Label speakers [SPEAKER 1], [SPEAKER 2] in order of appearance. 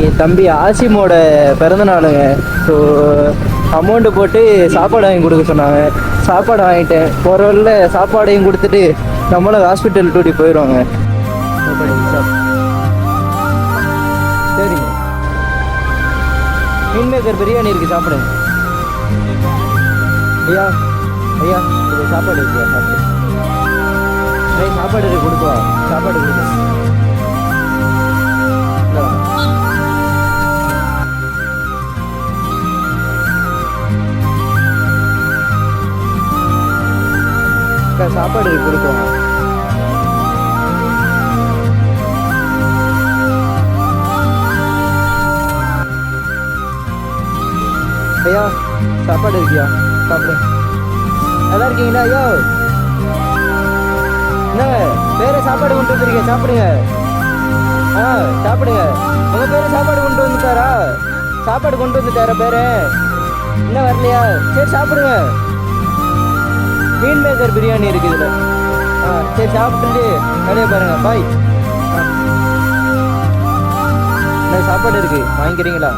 [SPEAKER 1] என் தம்பி ஆசிமோட பிறந்த நாளுங்க. ஸோ அமௌண்ட்டு போட்டு சாப்பாடு வாங்கி கொடுக்க சொன்னாங்க. சாப்பாடு வாங்கிட்டேன். போகிற வழியில் சாப்பாடையும் கொடுத்துட்டு நம்மளும் ஹாஸ்பிட்டல் டூட்டி போயிடுவாங்க. சரிங்க. மீன் மேக்கர் பிரியாணி இருக்குது, சாப்பிடுங்க. ஐயா ஐயா இது சாப்பாடு இருக்குயா, சாப்பிடு. சாப்பாடு இருக்கு, கொடுக்குவா. சாப்பாடு கொடுக்க சாப்பாடு இருக்கு, கொடுக்குவா. ஐயா சாப்பாடு இருக்கியா, சாப்பிடு. நல்லா இருக்கீங்களா ஐயா? என்னங்க வேற சாப்பாடு கொண்டு வந்துருக்கீங்க, சாப்பிடுங்க. சாப்பிடுங்க. உங்க பேரு சாப்பாடு கொண்டு வந்துட்டாரா? சாப்பாடு கொண்டு வந்துட்டாரா பேரு? இன்னும் வரலையா? சரி சாப்பிடுங்க. மீன் மேக்கர் பிரியாணி இருக்கு இதுல. சரி சாப்பிட்டுட்டு வேலையை பாருங்க. பாய். சாப்பாடு இருக்கு, வாங்கிக்கிறீங்களா?